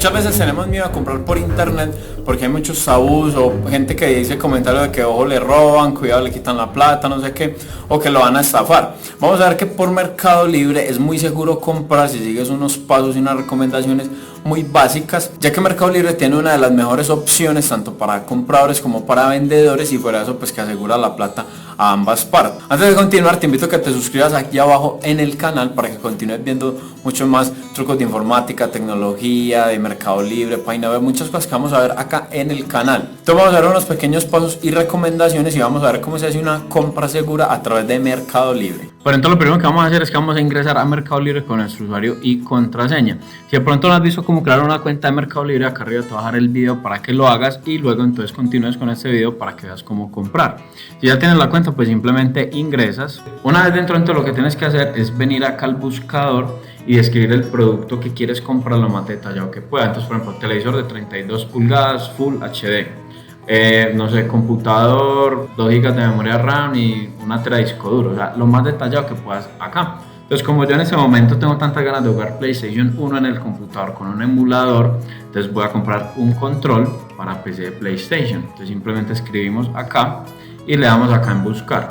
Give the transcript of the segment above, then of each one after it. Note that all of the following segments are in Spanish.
Muchas veces tenemos miedo a comprar por internet porque hay muchos tabús o gente que dice comentarios de que ojo le roban, cuidado le quitan la plata, no sé qué, o que lo van a estafar. Vamos a ver que por Mercado Libre es muy seguro comprar si sigues unos pasos y unas recomendaciones muy básicas, ya que Mercado Libre tiene una de las mejores opciones tanto para compradores como para vendedores, y fuera de eso pues que asegura la plata a ambas partes. Antes de continuar te invito a que te suscribas aquí abajo en el canal para que continúes viendo mucho más trucos de informática, tecnología, de Mercado Libre, página web, muchas cosas que vamos a ver acá en el canal. Entonces vamos a ver unos pequeños pasos y recomendaciones y vamos a ver cómo se hace una compra segura a través de Mercado Libre. Pero entonces lo primero que vamos a hacer es que vamos a ingresar a Mercado Libre con nuestro usuario y contraseña. Si de pronto no has visto cómo crear una cuenta de Mercado Libre, acá arriba te voy a dejar el video para que lo hagas y luego entonces continúes con este video para que veas cómo comprar. Si ya tienes la cuenta, pues simplemente ingresas. Una vez dentro, entonces lo que tienes que hacer es venir acá al buscador y describir el producto que quieres comprar lo más detallado que pueda. Entonces, por ejemplo, televisor de 32 pulgadas Full HD, no sé, computador, 2 GB de memoria RAM y una tera de disco duro, o sea, lo más detallado que puedas acá. Entonces, como yo en ese momento tengo tantas ganas de jugar PlayStation 1 en el computador con un emulador, entonces voy a comprar un control para PC de PlayStation. Entonces simplemente escribimos acá y le damos acá en buscar.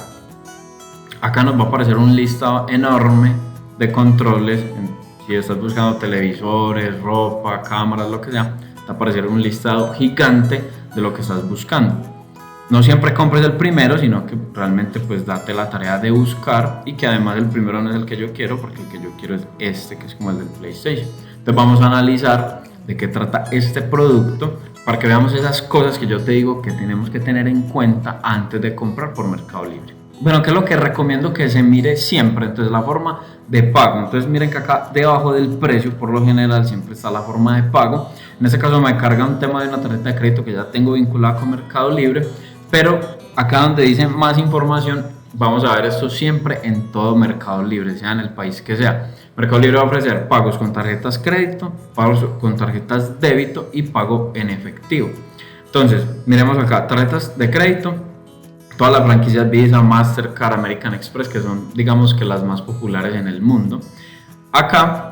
Acá nos va a aparecer un listado enorme de controles. Si estás buscando televisores, ropa, cámaras, lo que sea, te va a aparecer un listado gigante de lo que estás buscando. No siempre compres el primero, sino que realmente pues date la tarea de buscar, y que además el primero no es el que yo quiero, porque el que yo quiero es este, que es como el del PlayStation. Entonces vamos a analizar de qué trata este producto para que veamos esas cosas que yo te digo que tenemos que tener en cuenta antes de comprar por Mercado Libre. Bueno, ¿qué es lo que recomiendo que se mire siempre? Entonces la forma de pago. Entonces miren que acá debajo del precio por lo general siempre está la forma de pago. En este caso me carga un tema de una tarjeta de crédito que ya tengo vinculada con Mercado Libre, pero acá donde dice más información vamos a ver esto siempre en todo Mercado Libre, sea en el país que sea. Mercado Libre va a ofrecer pagos con tarjetas crédito, pagos con tarjetas débito y pago en efectivo. Entonces miremos acá, tarjetas de crédito, todas las franquicias Visa, Mastercard, American Express, que son digamos que las más populares en el mundo. Acá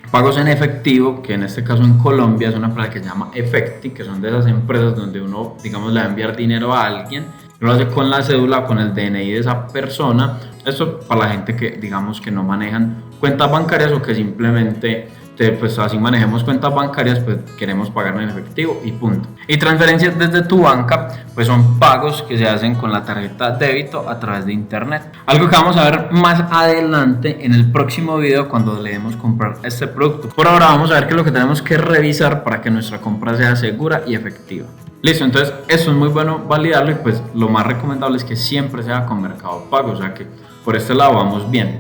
pagos en efectivo, que en este caso en Colombia es una empresa que se llama Efecti, que son de esas empresas donde uno digamos le va a enviar dinero a alguien, lo hace con la cédula, con el DNI de esa persona. Esto para la gente que digamos que no manejan cuentas bancarias o que simplemente pues así manejemos cuentas bancarias, pues queremos pagar en efectivo y punto. Y transferencias desde tu banca, pues son pagos que se hacen con la tarjeta débito a través de internet. Algo que vamos a ver más adelante en el próximo video cuando le demos comprar este producto. Por ahora vamos a ver qué es lo que tenemos que revisar para que nuestra compra sea segura y efectiva. Listo, entonces eso es muy bueno validarlo, y pues lo más recomendable es que siempre sea con Mercado Pago, o sea que por este lado vamos bien.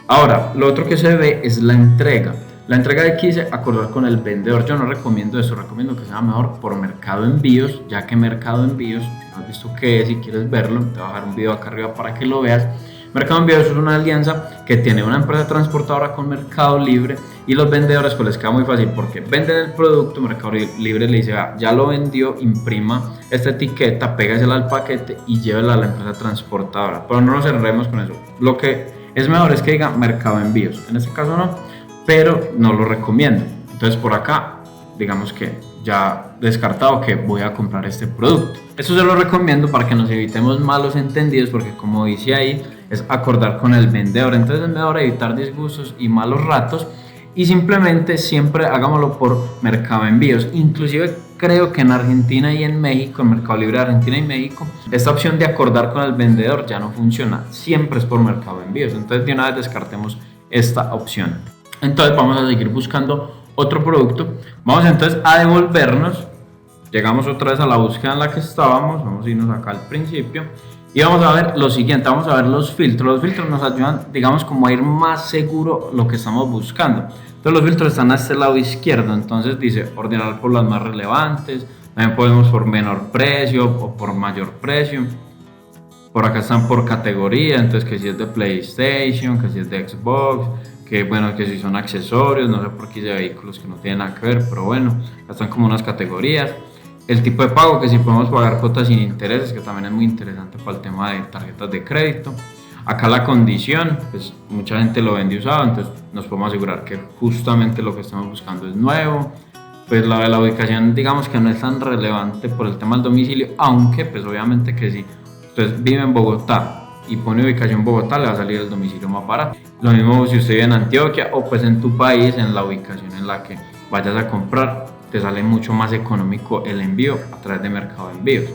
Ahora, lo otro que se ve es la entrega. La entrega de aquí dice acordar con el vendedor. Yo no recomiendo eso, recomiendo que sea mejor por Mercado Envíos, ya que Mercado Envíos, si no has visto qué es y quieres verlo, te voy a dejar un video acá arriba para que lo veas. Mercado Envíos es una alianza que tiene una empresa transportadora con Mercado Libre, y los vendedores pues les queda muy fácil porque venden el producto, Mercado Libre le dice ya lo vendió, imprima esta etiqueta, pégasela al paquete y llévela a la empresa transportadora. Pero no nos enredemos con eso, lo que es mejor es que diga Mercado Envíos, en este caso no, pero no lo recomiendo. Entonces por acá digamos que ya descartado que voy a comprar este producto. Eso se lo recomiendo para que nos evitemos malos entendidos, porque como dice ahí es acordar con el vendedor. Entonces es mejor evitar disgustos y malos ratos, y simplemente siempre hagámoslo por Mercado Envíos. Inclusive creo que en Argentina y en México, en Mercado Libre de Argentina y México, esta opción de acordar con el vendedor ya no funciona, siempre es por Mercado Envíos. Entonces de una vez descartemos esta opción. Entonces vamos a seguir buscando otro producto. Vamos entonces a devolvernos, llegamos otra vez a la búsqueda en la que estábamos, vamos a irnos acá al principio y vamos a ver lo siguiente, vamos a ver los filtros. Los filtros nos ayudan digamos como a ir más seguro lo que estamos buscando. Entonces los filtros están a este lado izquierdo, entonces dice ordenar por las más relevantes, también podemos por menor precio o por mayor precio. Por acá están por categoría, entonces que si es de PlayStation, que si es de Xbox, que bueno, que si son accesorios, no sé por qué de vehículos que no tienen nada que ver, pero bueno, están como unas categorías. El tipo de pago, que si podemos pagar cuotas sin intereses, que también es muy interesante para el tema de tarjetas de crédito. Acá la condición, pues mucha gente lo vende usado, entonces nos podemos asegurar que justamente lo que estamos buscando es nuevo. pues la de la ubicación digamos que no es tan relevante por el tema del domicilio, aunque pues obviamente que si usted vive en Bogotá y pone ubicación Bogotá, le va a salir el domicilio más barato. Lo mismo si usted vive en Antioquia o pues en tu país, en la ubicación en la que vayas a comprar, te sale mucho más económico el envío a través de Mercado Envíos.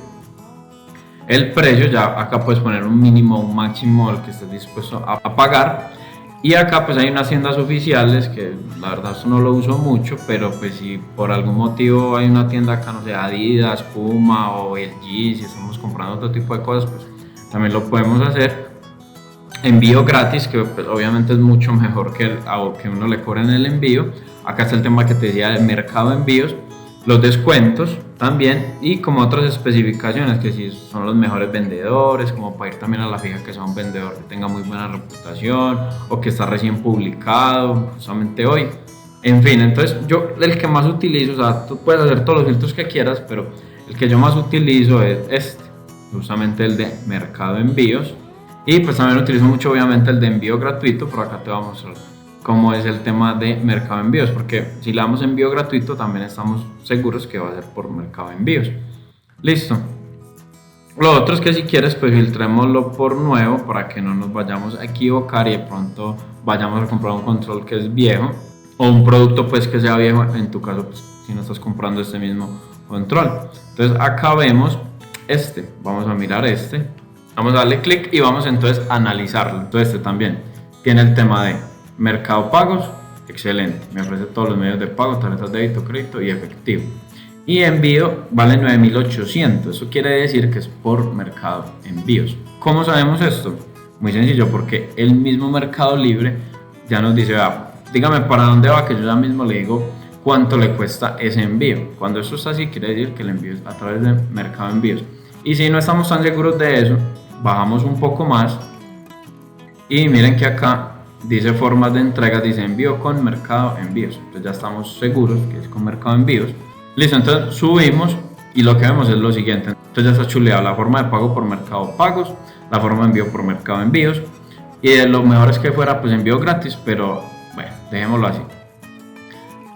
El precio, ya acá puedes poner un mínimo o un máximo al que estés dispuesto a pagar. Y acá pues hay unas tiendas oficiales que la verdad eso no lo uso mucho, pero pues si por algún motivo hay una tienda acá, no sé, Adidas, Puma o LG, si estamos comprando otro tipo de cosas, pues también lo podemos hacer. Envío gratis, que pues, obviamente es mucho mejor que uno le cobren el envío. Acá está el tema que te decía del Mercado Envíos, los descuentos también y como otras especificaciones que si son los mejores vendedores, como para ir también a la fija que sea un vendedor que tenga muy buena reputación o que está recién publicado, justamente hoy. En fin, entonces yo el que más utilizo, o sea, tú puedes hacer todos los filtros que quieras, pero el que yo más utilizo es este, justamente el de Mercado Envíos. Y pues también utilizo mucho obviamente el de envío gratuito, pero acá te voy a mostrar cómo es el tema de Mercado Envíos, porque si le damos envío gratuito también estamos seguros que va a ser por Mercado Envíos. Listo. Lo otro es que si quieres pues filtrémoslo por nuevo para que no nos vayamos a equivocar y de pronto vayamos a comprar un control que es viejo o un producto pues que sea viejo, en tu caso pues si no estás comprando este mismo control. Entonces acá vemos este, vamos a mirar este, vamos a darle clic y vamos entonces a analizarlo. Entonces este también tiene el tema de Mercado Pagos, excelente, me ofrece todos los medios de pago, tarjetas de débito, crédito y efectivo. Y envío vale 9.800, eso quiere decir que es por Mercado Envíos. ¿Cómo sabemos esto? Muy sencillo, porque el mismo Mercado Libre ya nos dice, dígame para dónde va, que yo ya mismo le digo cuánto le cuesta ese envío. Cuando eso está así, quiere decir que el envío es a través de Mercado Envíos. Y si no estamos tan seguros de eso, bajamos un poco más y miren que acá dice formas de entrega, dice envío con Mercado Envíos. Entonces ya estamos seguros que es con Mercado Envíos. Listo, entonces subimos y lo que vemos es lo siguiente. Entonces ya está chuleado la forma de pago por Mercado Pagos, la forma de envío por Mercado Envíos. Y lo mejor es que fuera pues envío gratis, pero bueno, dejémoslo así.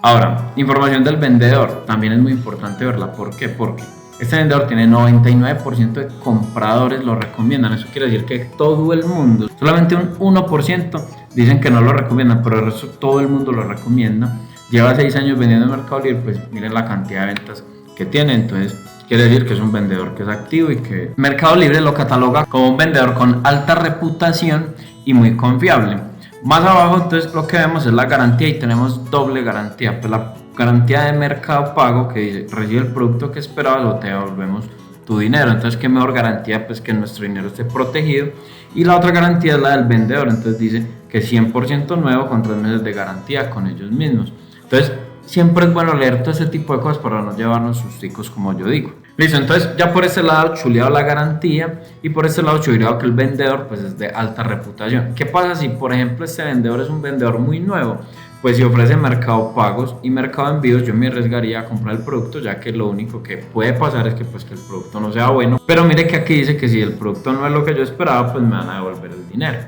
Ahora, información del vendedor. También es muy importante verla. ¿Por qué? Porque este vendedor tiene 99% de compradores lo recomiendan. Eso quiere decir que todo el mundo, solamente un 1% dicen que no lo recomiendan, pero el resto todo el mundo lo recomienda. Lleva 6 años vendiendo en Mercado Libre, pues miren la cantidad de ventas que tiene. Entonces quiere decir que es un vendedor que es activo y que Mercado Libre lo cataloga como un vendedor con alta reputación y muy confiable. Más abajo entonces lo que vemos es la garantía y tenemos doble garantía. Pues la garantía de Mercado Pago que dice recibe el producto que esperabas o te devolvemos tu dinero. Entonces qué mejor garantía pues que nuestro dinero esté protegido. Y la otra garantía es la del vendedor. Entonces dice que 100% nuevo con 3 meses de garantía con ellos mismos. Entonces siempre es bueno leer todo ese tipo de cosas para no llevarnos susticos, como yo digo. Listo, entonces ya por ese lado chuleado la garantía y por ese lado chuleado que el vendedor pues es de alta reputación. ¿Qué pasa si por ejemplo este vendedor es un vendedor muy nuevo? Pues si ofrece Mercado Pagos y Mercado Envíos, yo me arriesgaría a comprar el producto, ya que lo único que puede pasar es que pues que el producto no sea bueno. Pero mire que aquí dice que si el producto no es lo que yo esperaba, pues me van a devolver el dinero.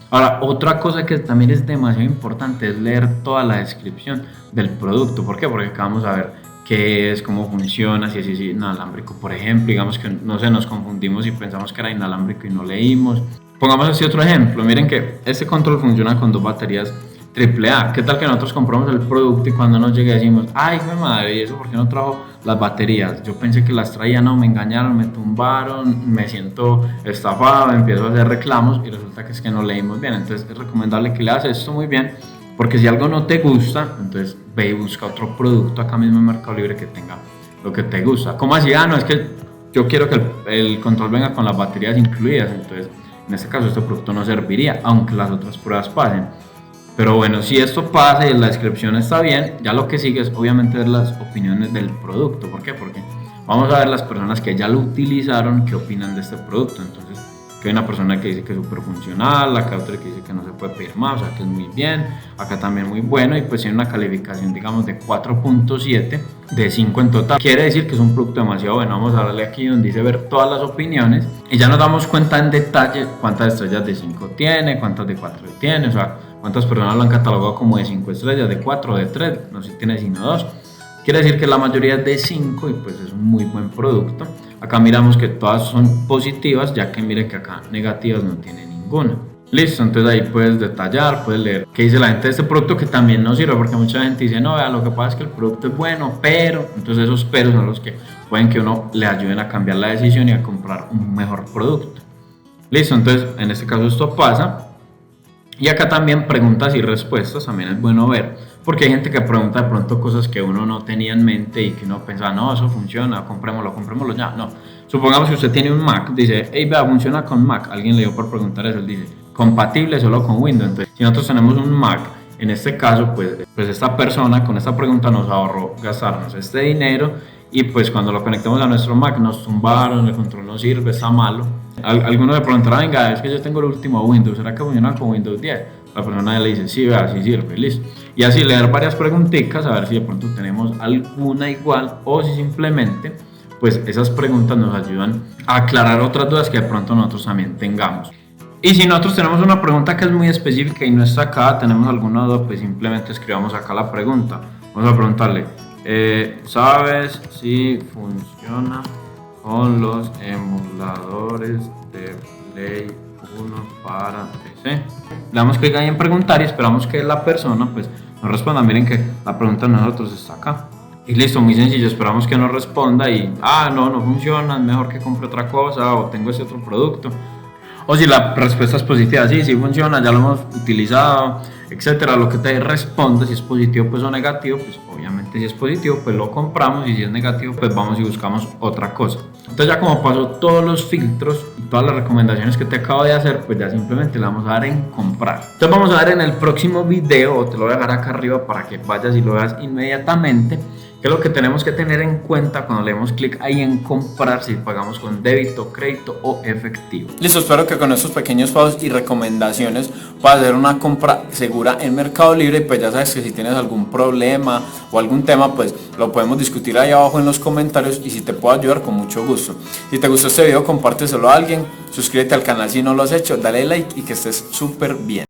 Ahora, otra cosa que también es demasiado importante es leer toda la descripción del producto. ¿Por qué? Porque acá vamos a ver qué es, cómo funciona, si es inalámbrico, por ejemplo. Digamos que no sé, nos confundimos y pensamos que era inalámbrico y no leímos. Pongamos así otro ejemplo. Miren que este control funciona con 2 baterías AAA. ¿Qué tal que nosotros compramos el producto y cuando nos llegue decimos, ay, mi madre, ¿y eso por qué no trajo las baterías? Yo pensé que las traía, no, me engañaron, me tumbaron, me siento estafado, empiezo a hacer reclamos y resulta que es que no leímos bien. Entonces es recomendable que leas esto muy bien, porque si algo no te gusta, entonces ve y busca otro producto acá mismo en Mercado Libre que tenga lo que te gusta. ¿Cómo así? No, es que yo quiero que el control venga con las baterías incluidas, entonces en este caso este producto no serviría, aunque las otras pruebas pasen. Pero bueno, si esto pasa y la descripción está bien, ya lo que sigue es obviamente ver las opiniones del producto. ¿Por qué? Porque vamos a ver las personas que ya lo utilizaron, qué opinan de este producto. Entonces, que hay una persona que dice que es súper funcional, acá otra que dice que no se puede pedir más, o sea que es muy bien, acá también muy bueno y pues tiene una calificación digamos de 4.7 de 5 en total. Quiere decir que es un producto demasiado bueno. Vamos a darle aquí donde dice ver todas las opiniones y ya nos damos cuenta en detalle cuántas estrellas de 5 tiene, cuántas de 4 tiene, o sea, cuántas personas lo han catalogado como de 5 estrellas, de 4, de 3, no sé si tiene sino 2. Quiere decir que la mayoría es de 5 y pues es un muy buen producto. Acá miramos que todas son positivas, ya que mire que acá negativas no tiene ninguna. Listo, entonces ahí puedes detallar, puedes leer qué dice la gente de este producto, que también nos sirve, porque mucha gente dice, no, vea, lo que pasa es que el producto es bueno, pero, entonces esos peros son los que pueden que uno le ayuden a cambiar la decisión y a comprar un mejor producto. Listo, entonces en este caso esto pasa. Y acá también preguntas y respuestas, también es bueno ver, porque hay gente que pregunta de pronto cosas que uno no tenía en mente y que uno piensa, no, eso funciona, comprémoslo ya. No, supongamos que usted tiene un Mac, dice, hey, vea, funciona con Mac. Alguien le dio por preguntar eso, él dice, compatible solo con Windows. Entonces, si nosotros tenemos un Mac, en este caso, pues esta persona con esta pregunta nos ahorró gastarnos este dinero. Y pues cuando lo conectemos a nuestro Mac nos tumbaron, el control no sirve, está malo. Algunos le preguntarán, venga, es que yo tengo el último Windows, ¿será que funciona con Windows 10? La persona le dice, sí, vea, sí sirve, listo. Y así leer varias preguntitas, a ver si de pronto tenemos alguna igual o si simplemente, pues esas preguntas nos ayudan a aclarar otras dudas que de pronto nosotros también tengamos. Y si nosotros tenemos una pregunta que es muy específica y no está acá, tenemos alguna duda, pues simplemente escribamos acá la pregunta. Vamos a preguntarle, ¿sabes si funciona con los emuladores de Play 1 para PC? Le damos clic ahí en preguntar y esperamos que la persona pues nos responda. Miren que la pregunta de nosotros está acá. Y listo, muy sencillo, esperamos que nos responda y, no funciona, es mejor que compre otra cosa o tengo ese otro producto. O si la respuesta es positiva, sí funciona, ya lo hemos utilizado, etcétera. Lo que te responde, si es positivo pues o negativo, pues obviamente si es positivo pues lo compramos y si es negativo pues vamos y buscamos otra cosa. Entonces ya como pasó todos los filtros y todas las recomendaciones que te acabo de hacer, pues ya simplemente le vamos a dar en comprar. Entonces vamos a ver en el próximo video, o te lo voy a dejar acá arriba para que vayas y lo veas inmediatamente, qué es lo que tenemos que tener en cuenta cuando le demos clic ahí en comprar, si pagamos con débito, crédito o efectivo. Listo, espero que con estos pequeños pasos y recomendaciones puedas hacer una compra segura en Mercado Libre. Y pues ya sabes que si tienes algún problema o algún tema, pues lo podemos discutir ahí abajo en los comentarios, y si te puedo ayudar, con mucho gusto. Si te gustó este video, compárteselo a alguien, suscríbete al canal si no lo has hecho, dale like y que estés súper bien.